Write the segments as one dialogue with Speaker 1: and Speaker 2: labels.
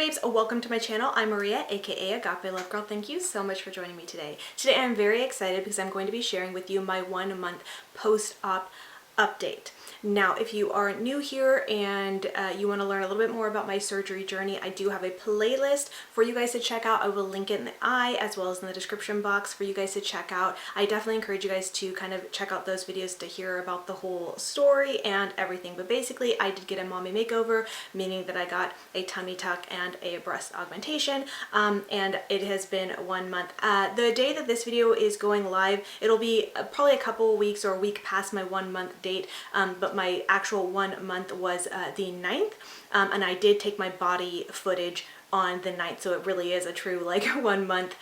Speaker 1: babes, welcome to my channel. I'm Maria, aka AgapeLoveGirl. Thank you so much for joining me today. Today I'm very excited because I'm going to be sharing with you my 1 month post-op update. Now, if you are new here and you want to learn a little bit more about my surgery journey, I do have a playlist for you guys to check out. I will link it in the eye as well as in the description box for you guys to check out. I definitely encourage you guys to kind of check out those videos to hear about the whole story and everything. But basically, I did get a mommy makeover, meaning that I got a tummy tuck and a breast augmentation, and it has been 1 month. The day that this video is going live, it'll be probably a couple weeks or a week past my 1 month date, but my actual 1 month was the 9th, and I did take my body footage on the 9th, so it really is a true like 1 month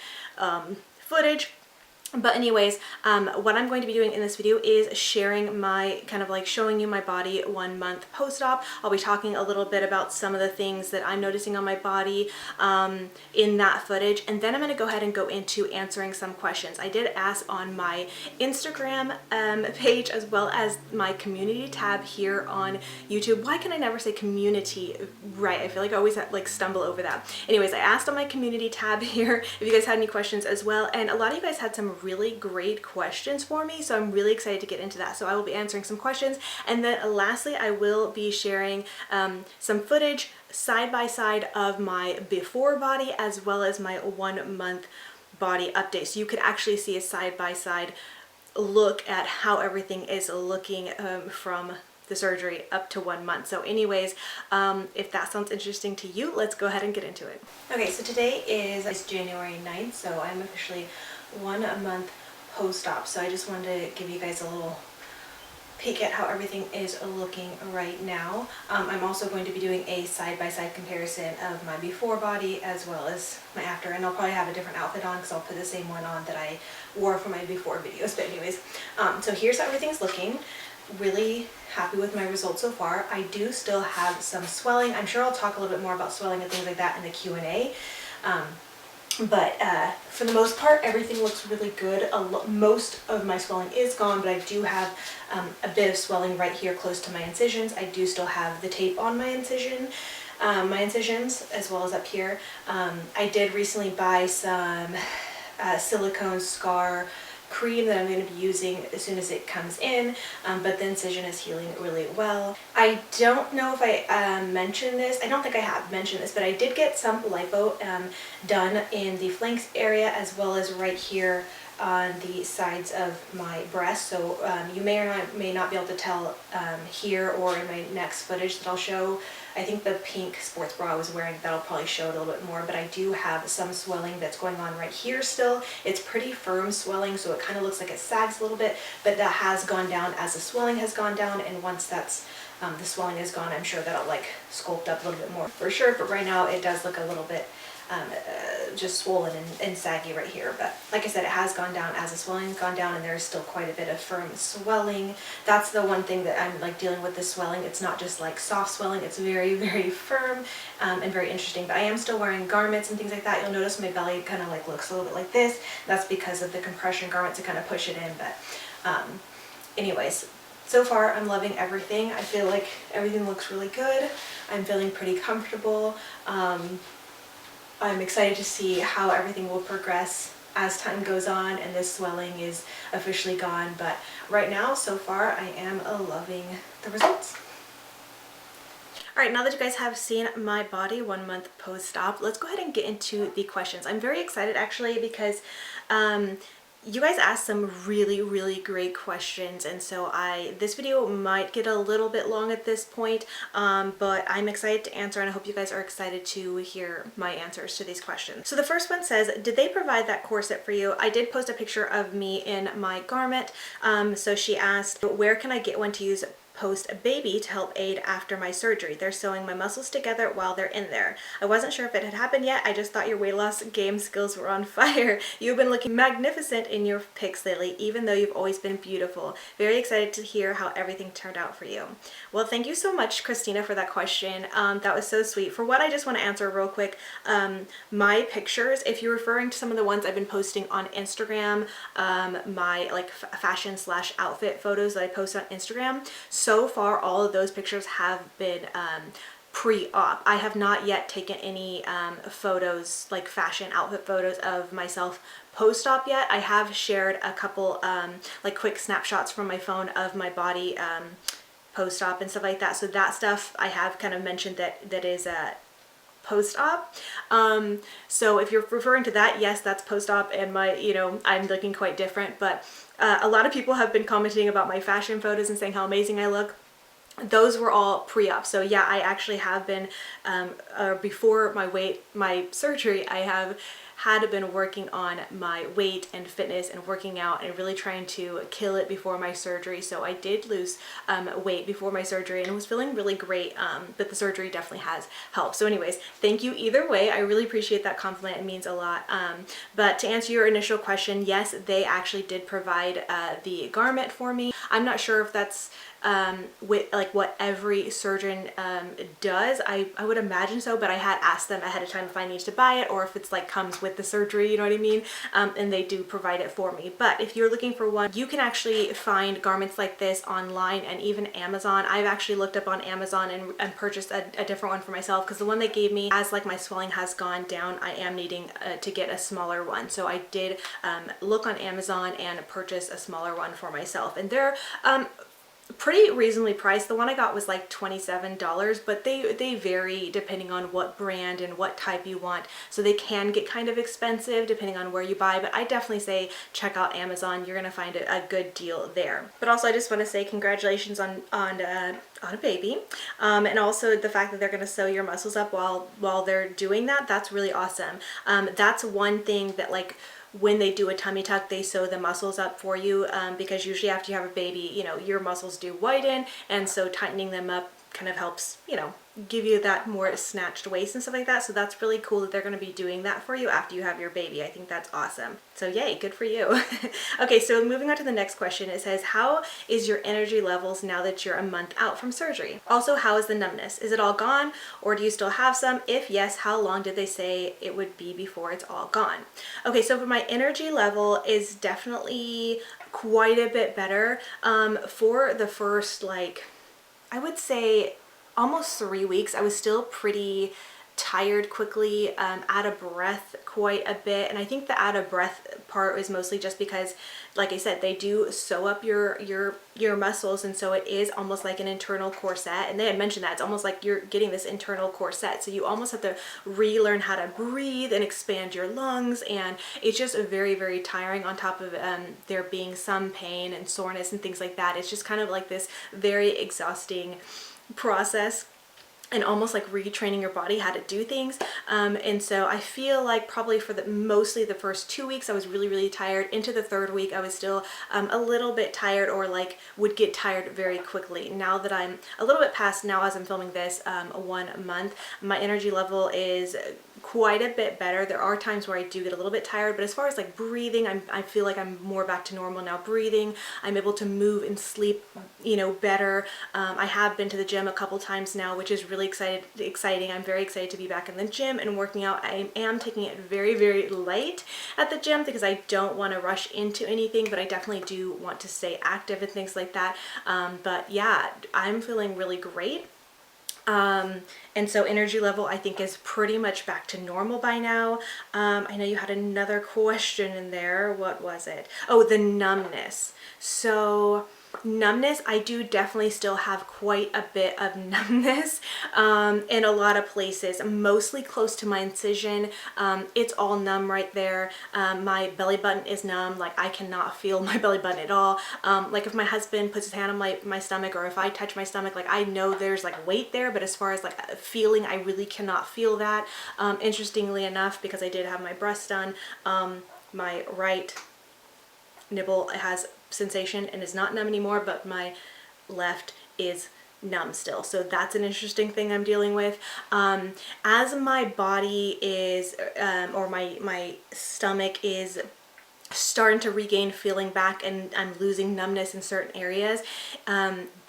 Speaker 1: footage. But anyways, what I'm going to be doing in this video is sharing my, kind of like showing you my body 1 month post-op. I'll be talking a little bit about some of the things that I'm noticing on my body in that footage, and then I'm going to go ahead and go into answering some questions. I did ask on my Instagram page as well as my community tab here on YouTube. Why can I never say community right? I feel like I always like stumble over that. Anyways, I asked on my community tab here if you guys had any questions as well, and a lot of you guys had some really great questions for me, so I'm really excited to get into that. So I will be answering some questions, and then lastly I will be sharing some footage side by side of my before body as well as my 1 month body update, so you could actually see a side by side look at how everything is looking from the surgery up to 1 month. So anyways, if that sounds interesting to you, let's go ahead and get into it. Okay, so today is January 9th, so I'm officially 1 month post-op. So I just wanted to give you guys a little peek at how everything is looking right now. I'm also going to be doing a side-by-side comparison of my before body as well as my after, and I'll probably have a different outfit on because I'll put the same one on that I wore for my before videos. But anyways, so here's how everything's looking. Really happy with my results so far. I do still have some swelling. I'm sure I'll talk a little bit more about swelling and things like that in the Q&A. But for the most part, everything looks really good. Most of my swelling is gone, but I do have a bit of swelling right here close to my incisions. I do still have the tape on my incisions as well as up here. I did recently buy some silicone scar cream that I'm going to be using as soon as it comes in, but the incision is healing really well. I don't know if I mentioned this. I don't think I have mentioned this, but I did get some lipo done in the flanks area as well as right here on the sides of my breast. So you may or may not be able to tell here or in my next footage that I'll show. I think the pink sports bra I was wearing, that'll probably show it a little bit more, but I do have some swelling that's going on right here still. It's pretty firm swelling, so it kind of looks like it sags a little bit, but that has gone down as the swelling has gone down, and once that's the swelling is gone, I'm sure that'll like sculpt up a little bit more for sure. But right now it does look a little bit just swollen and saggy right here, but like I said, it has gone down as the swelling's gone down, and there's still quite a bit of firm swelling. That's the one thing that I'm like dealing with, this swelling. It's not just like soft swelling, it's very, very firm and very interesting. But I am still wearing garments and things like that. You'll notice my belly kind of like looks a little bit like this. That's because of the compression garments to kind of push it in. But anyways, so far I'm loving everything. I feel like everything looks really good. I'm feeling pretty comfortable. I'm excited to see how everything will progress as time goes on and this swelling is officially gone. But right now, so far, I am loving the results. Alright, now that you guys have seen my body 1 month post-op, let's go ahead and get into the questions. I'm very excited actually because you guys asked some really, really great questions, and so this video might get a little bit long at this point, but I'm excited to answer, and I hope you guys are excited to hear my answers to these questions. So the first one says, did they provide that corset for you? I did post a picture of me in my garment, so she asked, where can I get one to use post-baby to help aid after my surgery? They're sewing my muscles together while they're in there. I wasn't sure if it had happened yet. I just thought your weight loss game skills were on fire. You've been looking magnificent in your pics lately, even though you've always been beautiful. Very excited to hear how everything turned out for you. Well, thank you so much, Christina, for that question. That was so sweet. For what I just want to answer real quick, my pictures, if you're referring to some of the ones I've been posting on Instagram, my like fashion / outfit photos that I post on Instagram, so far all of those pictures have been pre-op. I have not yet taken any photos, like fashion outfit photos of myself post-op yet. I have shared a couple like quick snapshots from my phone of my body post-op and stuff like that. So that stuff I have kind of mentioned that is post-op. So if you're referring to that, yes, that's post-op, and my, you know, I'm looking quite different, but a lot of people have been commenting about my fashion photos and saying how amazing I look. Those were all pre-op. So yeah, I actually have been, before my surgery, I have had been working on my weight and fitness and working out and really trying to kill it before my surgery. So I did lose weight before my surgery and was feeling really great, but the surgery definitely has helped. So anyways, thank you either way. I really appreciate that compliment. It means a lot. But to answer your initial question, yes, they actually did provide the garment for me. I'm not sure if that's with like what every surgeon does. I would imagine so, but I had asked them ahead of time if I need to buy it or if it's like comes with the surgery, you know what I mean? And they do provide it for me. But if you're looking for one, you can actually find garments like this online and even Amazon. I've actually looked up on Amazon and purchased a different one for myself, because the one they gave me, as like my swelling has gone down, I am needing to get a smaller one. So I did look on Amazon and purchase a smaller one for myself, and they're pretty reasonably priced. The one I got was like $27, but they vary depending on what brand and what type you want. So they can get kind of expensive depending on where you buy, but I definitely say check out Amazon. You're gonna find a good deal there. But also I just want to say congratulations on a baby, and also the fact that they're gonna sew your muscles up while they're doing that. That's really awesome. That's one thing that, like, when they do a tummy tuck, they sew the muscles up for you, because usually after you have a baby, you know, your muscles do widen, and so tightening them up kind of helps, you know, give you that more snatched waist and stuff like that. So that's really cool that they're going to be doing that for you after you have your baby. I think that's awesome. So yay, good for you. Okay, so moving on to the next question. It says, how is your energy levels now that you're a month out from surgery? Also, how is the numbness? Is it all gone, or do you still have some? If yes, how long did they say it would be before it's all gone? Okay, so for my energy level is definitely quite a bit better. For the first, like, I would say almost 3 weeks, I was still pretty tired quickly, out of breath quite a bit. And I think the out of breath part is mostly just because, like I said, they do sew up your muscles, and so it is almost like an internal corset. And they had mentioned that it's almost like you're getting this internal corset, so you almost have to relearn how to breathe and expand your lungs, and it's just very, very tiring, on top of there being some pain and soreness and things like that. It's just kind of like this very exhausting process, and almost like retraining your body how to do things. And so I feel like probably for mostly the first 2 weeks I was really, really tired. Into the third week I was still a little bit tired, or like would get tired very quickly. Now that I'm a little bit past now, as I'm filming this, 1 month, my energy level is quite a bit better. There are times where I do get a little bit tired, but as far as like breathing, I feel like I'm more back to normal now. Breathing, I'm able to move and sleep, you know, better. I have been to the gym a couple times now, which is really exciting. I'm very excited to be back in the gym and working out. I am taking it very, very light at the gym because I don't want to rush into anything, but I definitely do want to stay active and things like that. But yeah, I'm feeling really great. And so energy level I think is pretty much back to normal by now. I know you had another question in there. What was it? Oh, the numbness. So numbness, I do definitely still have quite a bit of numbness in a lot of places, mostly close to my incision. It's all numb right there. My belly button is numb. Like, I cannot feel my belly button at all. Like if my husband puts his hand on my stomach, or if I touch my stomach, like I know there's like weight there, but as far as like feeling, I really cannot feel that. Interestingly enough, because I did have my breast done, my right nipple has sensation and is not numb anymore, but my left is numb still. So that's an interesting thing I'm dealing with. As my body is, or my stomach is starting to regain feeling back, and I'm losing numbness in certain areas,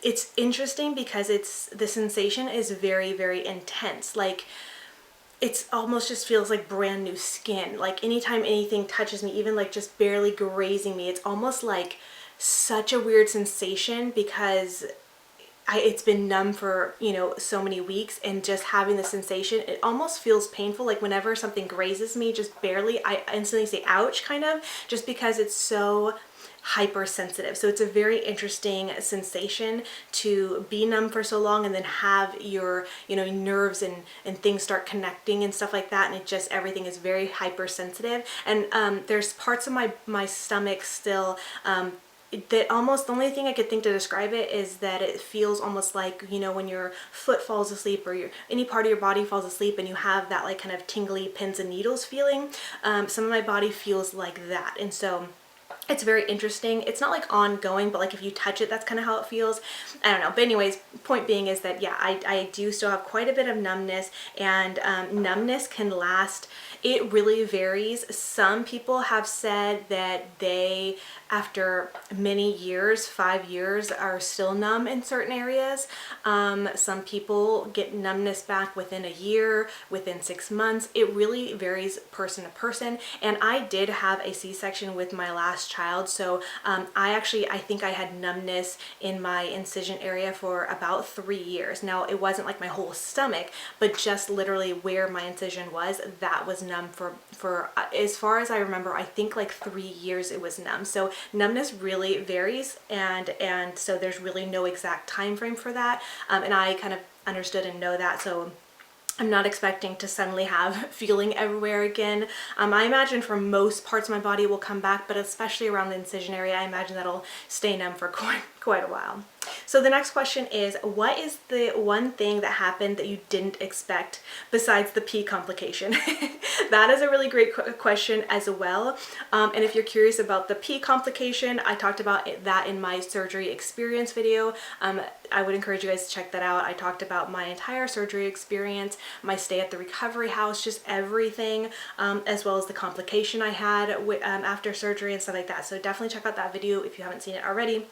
Speaker 1: it's interesting because the sensation is very, very intense. Like, it's almost just feels like brand new skin. Like anytime anything touches me, even like just barely grazing me, it's almost like such a weird sensation, because it's been numb for, you know, so many weeks, and just having the sensation, it almost feels painful. Like whenever something grazes me just barely, I instantly say ouch, kind of, just because it's so hypersensitive. So it's a very interesting sensation to be numb for so long and then have your, you know, nerves and things start connecting and stuff like that, and it just, everything is very hypersensitive. And there's parts of my stomach still that almost, the only thing I could think to describe it is that it feels almost like, you know, when your foot falls asleep or any part of your body falls asleep and you have that like kind of tingly pins and needles feeling. Some of my body feels like that, and so it's very interesting. It's not like ongoing, but like if you touch it, that's kind of how it feels. I don't know. But anyways, point being is that, yeah, I do still have quite a bit of numbness, and numbness can last. It really varies. Some people have said that they, after many years, 5 years, are still numb in certain areas. Some people get numbness back within a year, within 6 months. It really varies person to person. And I did have a C-section with my last child, so I think I had numbness in my incision area for about 3 years. Now, it wasn't like my whole stomach, but just literally where my incision was, that was numb for as far as I remember, I think like 3 years it was numb. So numbness really varies, and so there's really no exact time frame for that, and I kind of understood and know that, so I'm not expecting to suddenly have feeling everywhere again. I imagine for most parts of my body it will come back, but especially around the incision area, I imagine that'll stay numb for quite a while. So the next question is, what is the one thing that happened that you didn't expect besides the pee complication? That is a really great question as well. And if you're curious about the pee complication, I talked about that in my surgery experience video. I would encourage you guys to check that out. I talked about my entire surgery experience, my stay at the recovery house, just everything, as well as the complication I had after surgery and stuff like that. So definitely check out that video if you haven't seen it already.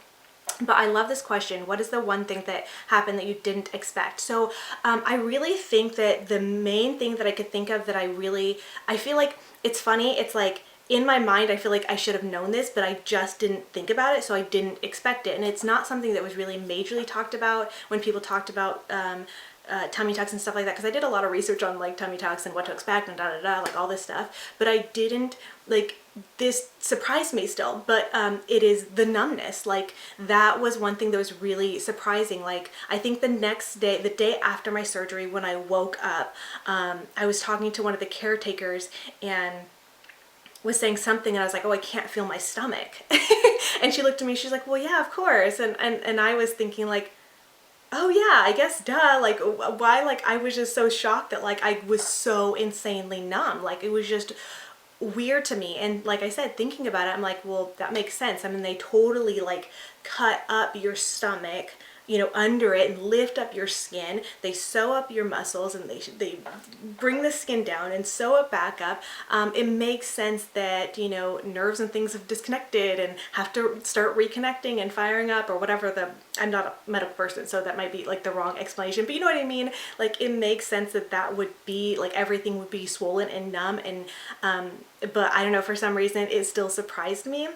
Speaker 1: But I love this question. What is the one thing that happened that you didn't expect? So I really think that the main thing that I could think of that I feel like it's funny. It's like in my mind, I feel like I should have known this, but I just didn't think about it, so I didn't expect it. And it's not something that was really majorly talked about when people talked about tummy tucks and stuff like that, because I did a lot of research on like tummy tucks and what to expect and like all this stuff, but I didn't, like, this surprised me still, but it is the numbness. Like, that was one thing that was really surprising. Like, I think the next day, the day after my surgery, when I woke up, I was talking to one of the caretakers and was saying something, and I was like, oh, I can't feel my stomach. And she looked at me, she's like, well, yeah, of course. And I was thinking like, oh yeah, I guess duh, like why, like I was just so shocked that like I was so insanely numb. Like it was just weird to me. And like I said, thinking about it, I'm like, well, that makes sense. I mean, they totally like cut up your stomach, you know, under it, and lift up your skin. They sew up your muscles, and they bring the skin down and sew it back up. It makes sense that, you know, nerves and things have disconnected and have to start reconnecting and firing up, or whatever. I'm not a medical person, so that might be like the wrong explanation, but you know what I mean? Like, it makes sense that that would be like, everything would be swollen and numb, and but I don't know, for some reason it still surprised me.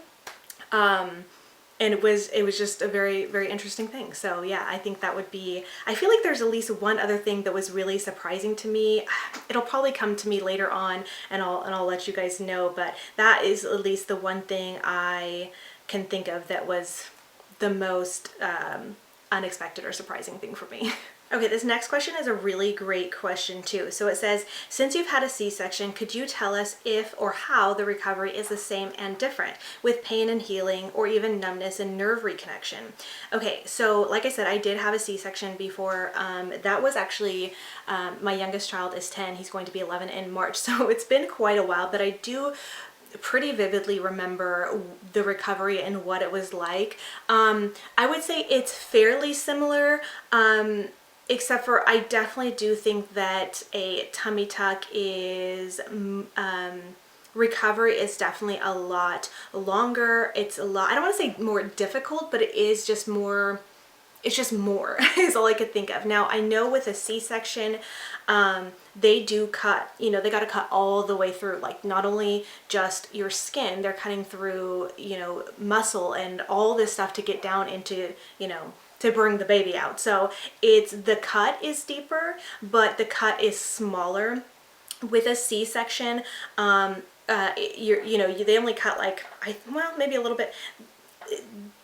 Speaker 1: And it was just a very, very interesting thing. So yeah, I think that would be, I feel like there's at least one other thing that was really surprising to me. It'll probably come to me later on, and I'll let you guys know, but that is at least the one thing I can think of that was the most unexpected or surprising thing for me. Okay, this next question is a really great question too. So it says, since you've had a C-section, could you tell us if or how the recovery is the same and different with pain and healing, or even numbness and nerve reconnection? Okay, so like I said, I did have a C-section before. That was actually, my youngest child is 10. He's going to be 11 in March. So it's been quite a while, but I do pretty vividly remember the recovery and what it was like. I would say it's fairly similar, except for I definitely do think that a tummy tuck is, recovery is definitely a lot longer. It's a lot, I don't want to say more difficult, but it is just more, it's just more is all I could think of. Now, I know with a C-section, they do cut, you know, they got to cut all the way through, like not only just your skin, they're cutting through, you know, muscle and all this stuff to get down into, you know, to bring the baby out. So the cut is deeper, but the cut is smaller. With a C-section, they only cut like, well, maybe a little bit.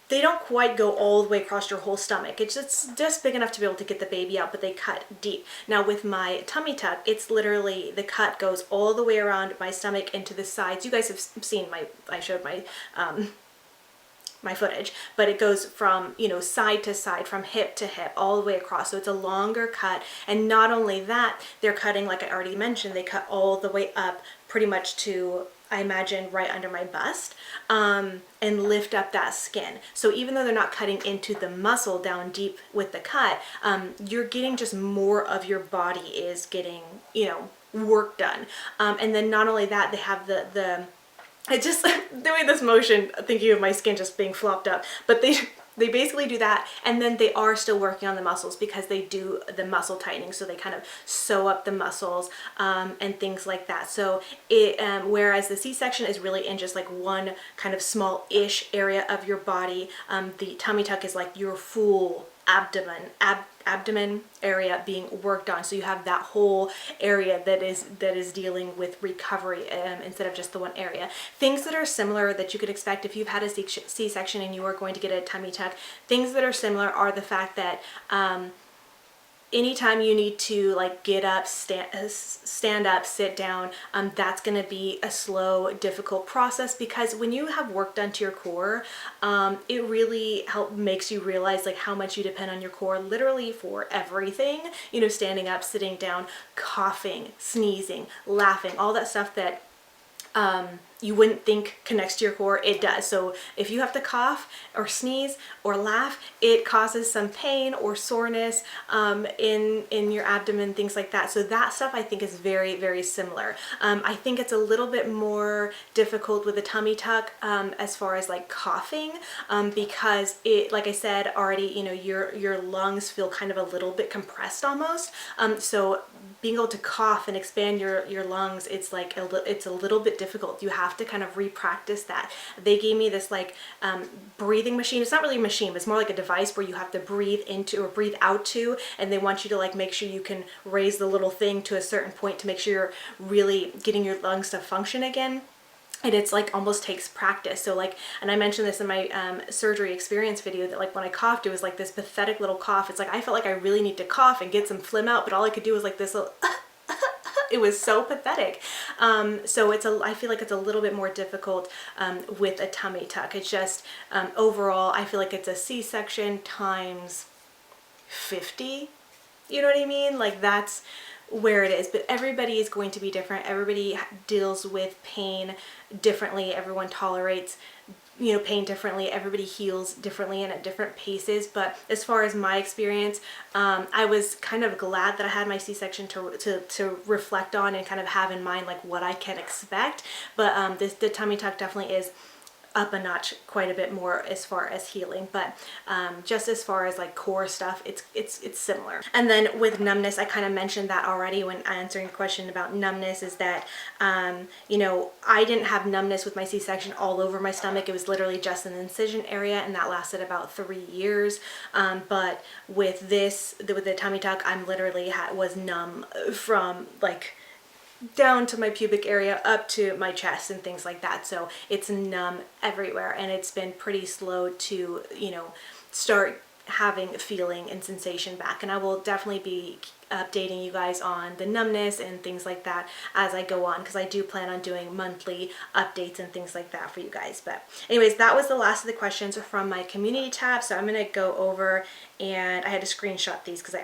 Speaker 1: They don't quite go all the way across your whole stomach. It's just big enough to be able to get the baby out, but they cut deep. Now with my tummy tuck, it's literally, the cut goes all the way around my stomach and to the sides. You guys have seen I showed my my footage, but it goes from, side to side, from hip to hip, all the way across. So it's a longer cut. And not only that, they're cutting, like I already mentioned, they cut all the way up pretty much to, I imagine, right under my bust, and lift up that skin. So even though they're not cutting into the muscle down deep with the cut, you're getting just more of your body is getting, work done. And then not only that, they have I just doing this motion, thinking of my skin just being flopped up, but they basically do that, and then they are still working on the muscles because they do the muscle tightening, so they kind of sew up the muscles and things like that. So whereas the C-section is really in just like one kind of small-ish area of your body, the tummy tuck is like your full abdomen area being worked on. So you have that whole area that is dealing with recovery instead of just the one area. Things that are similar that you could expect if you've had a C-section and you are going to get a tummy tuck, things that are similar are the fact that anytime you need to like get up, stand up, sit down, that's going to be a slow, difficult process, because when you have work done to your core, it really makes you realize like how much you depend on your core literally for everything, standing up, sitting down, coughing, sneezing, laughing, all that stuff that you wouldn't think connects to your core, it does. So if you have to cough or sneeze or laugh, it causes some pain or soreness in your abdomen, things like that. So that stuff I think is very, very similar. I think it's a little bit more difficult with a tummy tuck as far as like coughing, because it, like I said already, your lungs feel kind of a little bit compressed almost. So being able to cough and expand your lungs, it's like it's a little bit difficult. You have to kind of re-practice that. They gave me this like breathing machine. It's not really a machine, but it's more like a device where you have to breathe into or breathe out to, and they want you to like make sure you can raise the little thing to a certain point to make sure you're really getting your lungs to function again. And it's like almost takes practice. So like, and I mentioned this in my surgery experience video, that like when I coughed, it was like this pathetic little cough. It's like I felt like I really need to cough and get some phlegm out, but all I could do was like this little it was so pathetic. So I feel like it's a little bit more difficult with a tummy tuck. It's just overall, I feel like it's a C-section times 50. You know what I mean? Like that's where it is, but everybody is going to be different. Everybody deals with pain differently. Everyone tolerates pain differently. Everybody heals differently and at different paces. But as far as my experience, I was kind of glad that I had my C-section to reflect on and kind of have in mind like what I can expect. But the tummy tuck definitely is up a notch quite a bit more as far as healing, but just as far as like core stuff, it's similar. And then with numbness, I kind of mentioned that already when answering a question about numbness, is that I didn't have numbness with my C-section all over my stomach. It was literally just an incision area, and that lasted about 3 years. But with the tummy tuck, I'm literally was numb from like down to my pubic area up to my chest and things like that. So it's numb everywhere, and it's been pretty slow to start having feeling and sensation back. And I will definitely be updating you guys on the numbness and things like that as I go on, because I do plan on doing monthly updates and things like that for you guys. But anyways, that was the last of the questions from my community tab. So I'm going to go over, and I had to screenshot these because I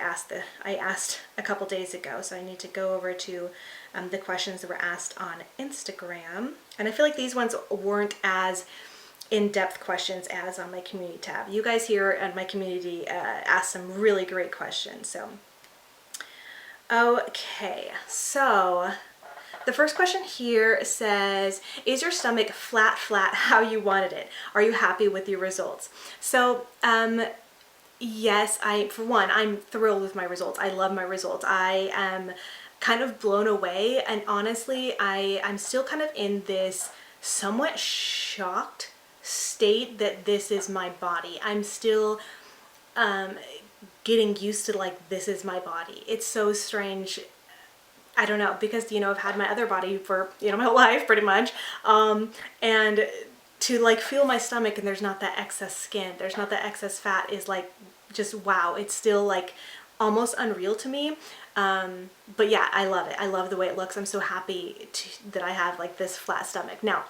Speaker 1: asked a couple days ago, so I need to go over to the questions that were asked on Instagram. And I feel like these ones weren't as in-depth questions as on my community tab. You guys here on my community asked some really great questions. So okay, so the first question here says, is your stomach flat how you wanted it? Are you happy with your results? So yes, for one, I'm thrilled with my results. I love my results. I am kind of blown away, and honestly, I'm still kind of in this somewhat shocked state that this is my body. I'm still getting used to like, this is my body. It's so strange. I don't know, because, you know, I've had my other body for, you know, my whole life pretty much. And to like feel my stomach and there's not that excess skin, there's not that excess fat is like, just wow. It's still like almost unreal to me. But yeah, I love it. I love the way it looks. I'm so happy that I have like this flat stomach. Now,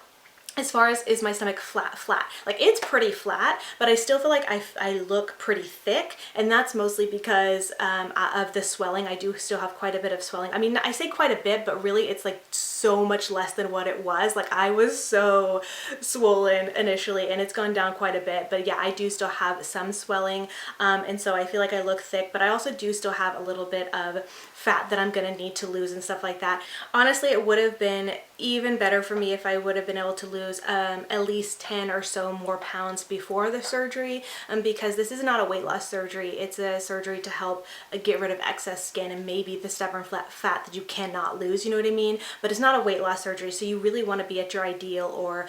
Speaker 1: as far as, is my stomach flat? Like, it's pretty flat, but I still feel like I look pretty thick, and that's mostly because of the swelling. I do still have quite a bit of swelling. I mean, I say quite a bit, but really it's like so much less than what it was. Like, I was so swollen initially, and it's gone down quite a bit, but yeah, I do still have some swelling, and so I feel like I look thick, but I also do still have a little bit of fat that I'm gonna need to lose and stuff like that. Honestly, it would have been even better for me if I would have been able to lose at least 10 or so more pounds before the surgery, because this is not a weight loss surgery. It's a surgery to help get rid of excess skin and maybe the stubborn fat that you cannot lose, you know what I mean? But it's not a weight loss surgery, so you really want to be at your ideal, or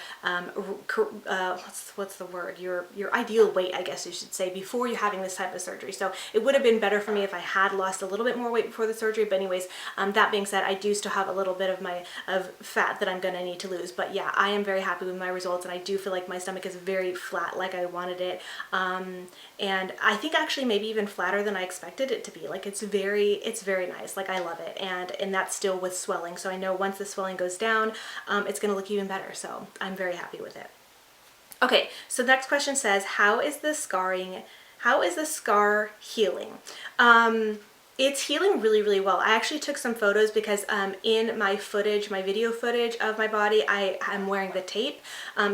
Speaker 1: what's the word? Your ideal weight, I guess you should say, before you're having this type of surgery. So it would have been better for me if I had lost a little bit more weight before the surgery. But anyways, that being said, I do still have a little bit of fat that I'm gonna need to lose. But yeah, I am very happy with my results, and I do feel like my stomach is very flat, like I wanted it. And I think actually maybe even flatter than I expected it to be. Like, it's very nice. Like, I love it. And that's still with swelling. So I know once the swelling goes down, it's gonna look even better. So I'm very happy with it. Okay, so the next question says, how is the scar healing? It's healing really, really well. I actually took some photos because in my footage, my video footage of my body, I'm wearing the tape.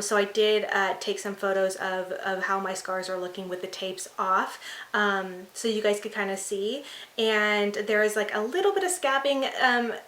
Speaker 1: So I did take some photos of how my scars are looking with the tapes off, so you guys could kind of see. And there is like a little bit of scabbing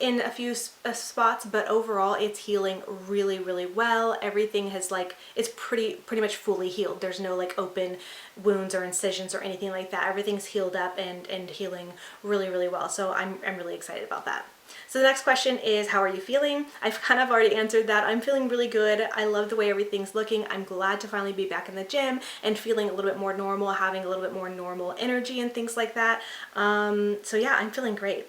Speaker 1: in a few spots, but overall it's healing really, really well. Everything has like, it's pretty much fully healed. There's no like open wounds or incisions or anything like that. Everything's healed up and healing really, really well. So I'm really excited about that. So the next question is, how are you feeling? I've kind of already answered that. I'm feeling really good. I love the way everything's looking. I'm glad to finally be back in the gym and feeling a little bit more normal, having a little bit more normal energy and things like that. So yeah, I'm feeling great.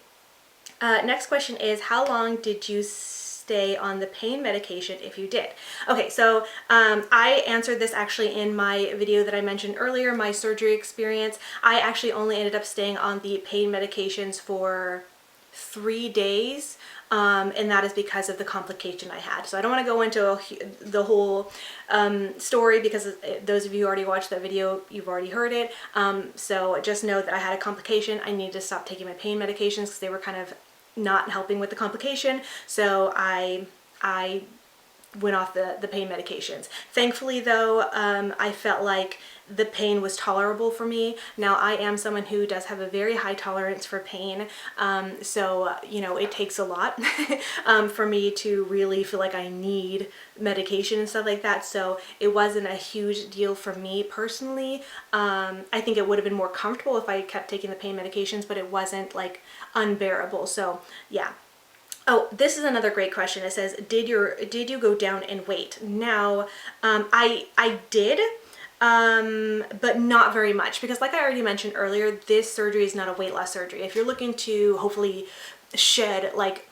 Speaker 1: Next question is, how long did you stay on the pain medication if you did? Okay, so I answered this actually in my video that I mentioned earlier, my surgery experience. I actually only ended up staying on the pain medications for 3 days, and that is because of the complication I had. So I don't want to go into the whole story, because those of you who already watched that video, you've already heard it. So just know that I had a complication. I needed to stop taking my pain medications because they were kind of not helping with the complication. So I went off the pain medications. Thankfully though, I felt like the pain was tolerable for me. Now, I am someone who does have a very high tolerance for pain, so you know, it takes a lot for me to really feel like I need medication and stuff like that. So it wasn't a huge deal for me personally. I think it would have been more comfortable if I kept taking the pain medications, but it wasn't like unbearable. So yeah. Oh, this is another great question. It says, did you go down in weight? Now, I did, but not very much, because like I already mentioned earlier, this surgery is not a weight loss surgery. If you're looking to hopefully shed like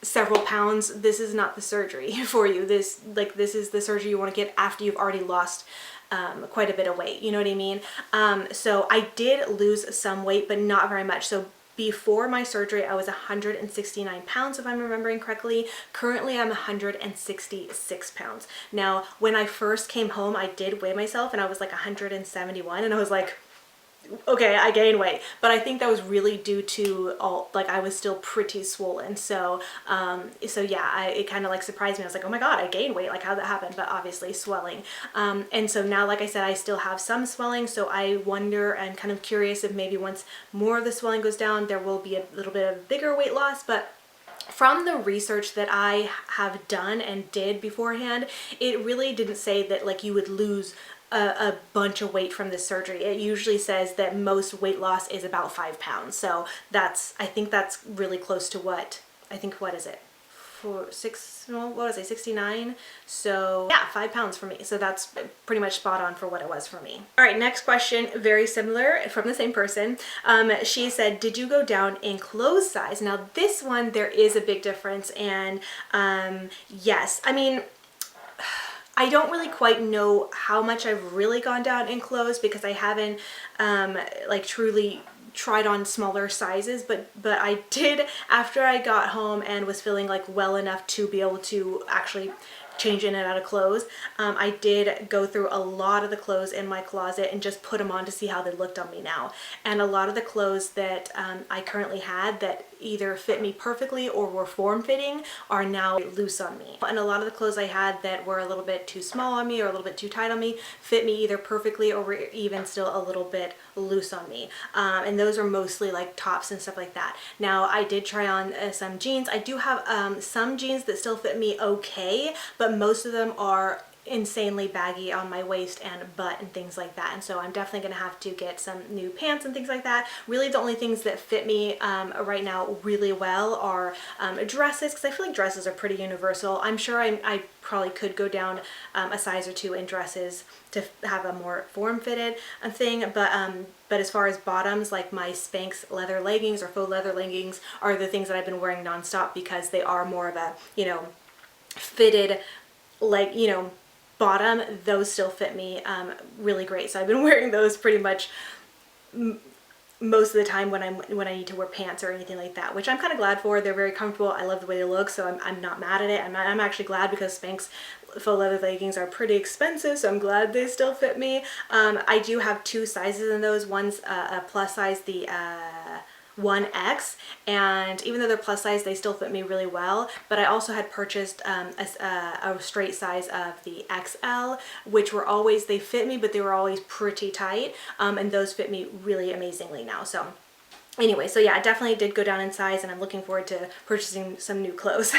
Speaker 1: several pounds, this is not the surgery for you. This is the surgery you want to get after you've already lost quite a bit of weight. You know what I mean? So I did lose some weight, but not very much. So before my surgery, I was 169 pounds, if I'm remembering correctly. Currently, I'm 166 pounds. Now, when I first came home, I did weigh myself and I was like 171, and I was like, okay, I gained weight. But I think that was really due to I was still pretty swollen. So, so yeah, it kind of like surprised me. I was like, oh my God, I gained weight. Like, how'd that happen? But obviously swelling. And so now, like I said, I still have some swelling. So I wonder, I'm kind of curious if maybe once more of the swelling goes down, there will be a little bit of bigger weight loss. But from the research that I have done and did beforehand, it really didn't say that like you would lose a bunch of weight from this surgery. It usually says that most weight loss is about 5 pounds. So I think that's really close to what is it? what was I, 69? So yeah, 5 pounds for me. So that's pretty much spot on for what it was for me. All right, next question, very similar from the same person. She said, did you go down in clothes size? Now this one, there is a big difference. And yes, I mean, I don't really quite know how much I've really gone down in clothes because I haven't like truly tried on smaller sizes, but I did, after I got home and was feeling like well enough to be able to actually change in and out of clothes, I did go through a lot of the clothes in my closet and just put them on to see how they looked on me now. And a lot of the clothes that I currently had that either fit me perfectly or were form-fitting are now loose on me. And a lot of the clothes I had that were a little bit too small on me or a little bit too tight on me fit me either perfectly or were even still a little bit loose on me. And those are mostly like tops and stuff like that. Now I did try on some jeans. I do have some jeans that still fit me okay, but most of them are insanely baggy on my waist and butt and things like that, and so I'm definitely gonna have to get some new pants and things like that. Really the only things that fit me right now really well are dresses, because I feel like dresses are pretty universal. I'm sure I probably could go down a size or two in dresses to have a more form-fitted thing, but as far as bottoms, like my Spanx leather leggings or faux leather leggings are the things that I've been wearing nonstop because they are more of a, you know, fitted, like, you know, bottom. Those still fit me really great. So I've been wearing those pretty much most of the time when I need to wear pants or anything like that, which I'm kind of glad for. They're very comfortable. I love the way they look, so I'm not mad at it. I'm actually glad because Spanx faux leather leggings are pretty expensive, so I'm glad they still fit me. I do have two sizes in those. One's a plus size, the 1X, and even though they're plus size, they still fit me really well. But I also had purchased a straight size of the XL, which were always, they fit me, but they were always pretty tight, and those fit me really amazingly now. So anyway, so yeah, I definitely did go down in size, and I'm looking forward to purchasing some new clothes.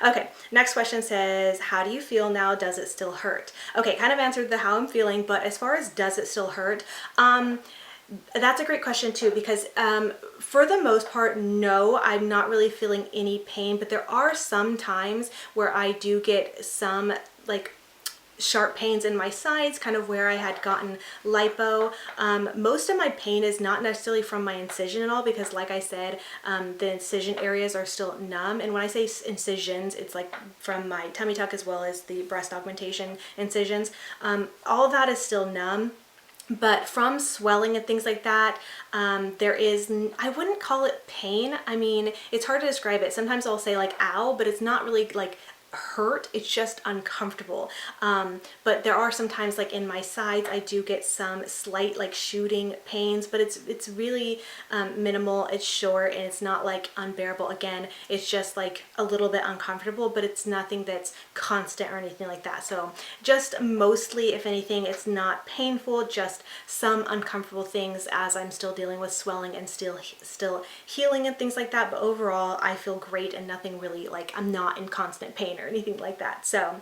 Speaker 1: Okay, next question says, how do you feel now? Does it still hurt? Okay, kind of answered the how I'm feeling, but as far as does it still hurt, that's a great question too, because for the most part, no, I'm not really feeling any pain, but there are some times where I do get some like sharp pains in my sides, kind of where I had gotten lipo. Most of my pain is not necessarily from my incision at all, because like I said, the incision areas are still numb. And when I say incisions, it's like from my tummy tuck as well as the breast augmentation incisions. All of that is still numb. But from swelling and things like that, there is, I wouldn't call it pain. I mean, it's hard to describe it. Sometimes I'll say like, ow, but it's not really like hurt, it's just uncomfortable. But there are sometimes like in my sides I do get some slight like shooting pains, but it's really minimal, it's short, and it's not like unbearable. Again, it's just like a little bit uncomfortable, but it's nothing that's constant or anything like that. So just mostly, if anything, it's not painful, just some uncomfortable things as I'm still dealing with swelling and still healing and things like that. But overall I feel great, and nothing really, like, I'm not in constant pain or anything like that. So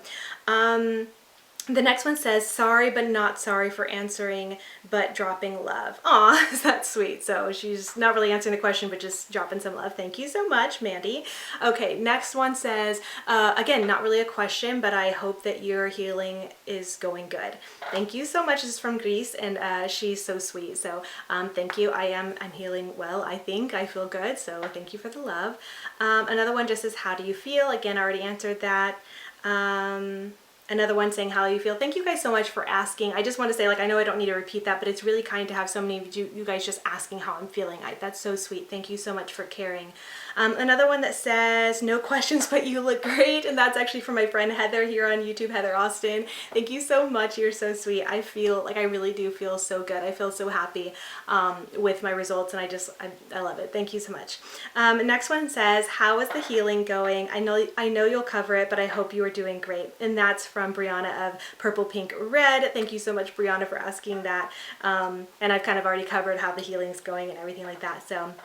Speaker 1: the next one says, sorry but not sorry for answering but dropping love. Aw, that's sweet. So she's not really answering the question but just dropping some love. Thank you so much, Mandy. Okay, next one says, again, not really a question, but I hope that your healing is going good. Thank you so much. This is from Greece, and she's so sweet. So thank you. I'm healing well, I think. I feel good, so thank you for the love. Another one just says, how do you feel? Again, I already answered that. Another one saying, how you feel. Thank you guys so much for asking. I just want to say, like, I know I don't need to repeat that, but it's really kind to have so many of you guys just asking how I'm feeling. That's so sweet. Thank you so much for caring. Another one that says, no questions, but you look great. And that's actually from my friend Heather here on YouTube, Heather Austin. Thank you so much. You're so sweet. I feel like I really do feel so good. I feel so happy with my results, and I love it. Thank you so much. Next one says, how is the healing going? I know you'll cover it, but I hope you are doing great. And that's from Brianna of Purple Pink Red. Thank you so much, Brianna, for asking that. And I've kind of already covered how the healing's going and everything like that. So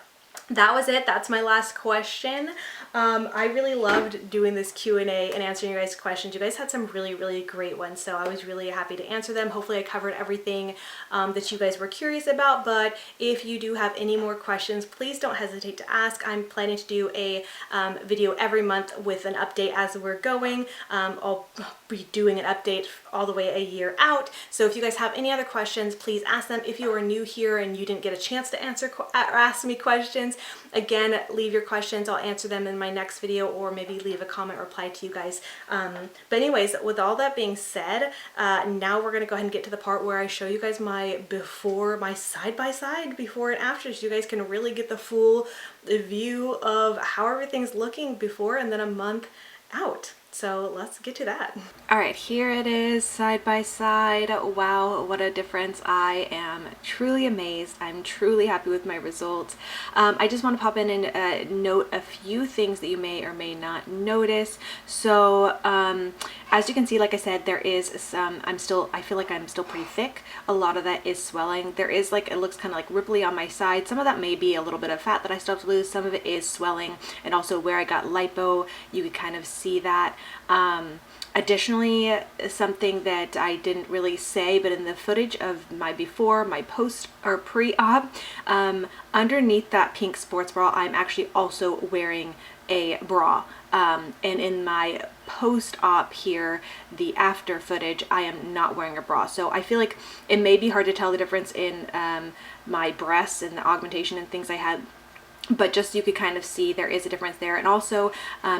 Speaker 1: that was it. That's my last question. I really loved doing this Q&A and answering your guys' questions. You guys had some really, really great ones, so I was really happy to answer them. Hopefully I covered everything that you guys were curious about, but if you do have any more questions, please don't hesitate to ask. I'm planning to do a video every month with an update as we're going. I'll be doing an update all the way a year out, so if you guys have any other questions, please ask them. If you are new here and you didn't get a chance to answer or ask me questions, again, leave your questions. I'll answer them in my next video, or maybe leave a comment reply to you guys. But anyways, with all that being said, now we're gonna go ahead and get to the part where I show you guys my side-by-side before and after, so you guys can really get the full view of how everything's looking before and then a month out. So let's get to that. All right, here it is side by side. Wow, what a difference. I am truly amazed. I'm truly happy with my results. I just want to pop in and note a few things that you may or may not notice. So as you can see, like I said, there is some, I feel like I'm still pretty thick. A lot of that is swelling. There is like, it looks kind of like ripply on my side. Some of that may be a little bit of fat that I still have to lose. Some of it is swelling, and also where I got lipo, you could kind of see that. Additionally, something that I didn't really say, but in the footage of my before, my post or pre-op, underneath that pink sports bra, I'm actually also wearing a bra. And in my post-op here, the after footage, I am not wearing a bra. So I feel like it may be hard to tell the difference in my breasts and the augmentation and things I had, but just you could kind of see there is a difference there. And also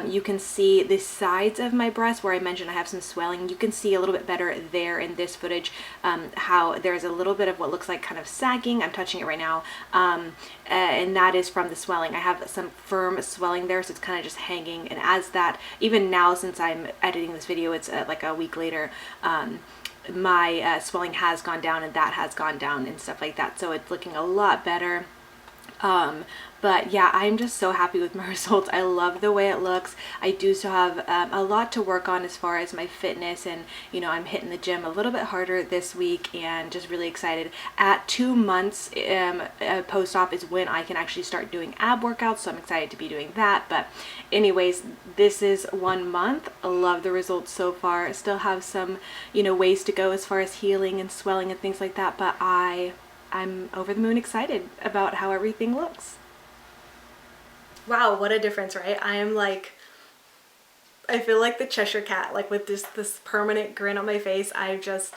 Speaker 1: you can see the sides of my breast where I mentioned I have some swelling. You can see a little bit better there in this footage how there's a little bit of what looks like kind of sagging. I'm touching it right now, and that is from the swelling. I have some firm swelling there, so it's kind of just hanging. And as that, even now since I'm editing this video, it's like a week later, my swelling has gone down, and that has gone down and stuff like that. So it's looking a lot better. But yeah, I'm just so happy with my results. I love the way it looks. I do still have a lot to work on as far as my fitness, and you know, I'm hitting the gym a little bit harder this week, and just really excited. At 2 months post-op is when I can actually start doing ab workouts, so I'm excited to be doing that. But anyways, this is 1 month. I love the results so far. Still have some, you know, ways to go as far as healing and swelling and things like that, but I'm over the moon excited about how everything looks. Wow, what a difference, right? I am like, I feel like the Cheshire Cat, like with this permanent grin on my face. I just,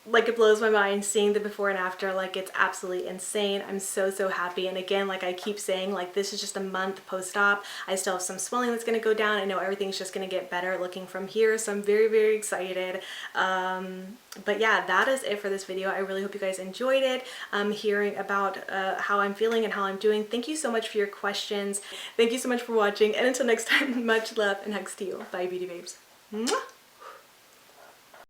Speaker 1: like, it blows my mind seeing the before and after. Like, it's absolutely insane. I'm so happy. And again, like I keep saying, like, this is just a month post-op. I still have some swelling that's going to go down. I know everything's just going to get better looking from here, so I'm very excited. But yeah, that is it for this video. I really hope you guys enjoyed it, hearing about how I'm feeling and how I'm doing. Thank you so much for your questions. Thank you so much for watching, and until next time, much love and hugs to you. Bye, beauty babes. Mwah!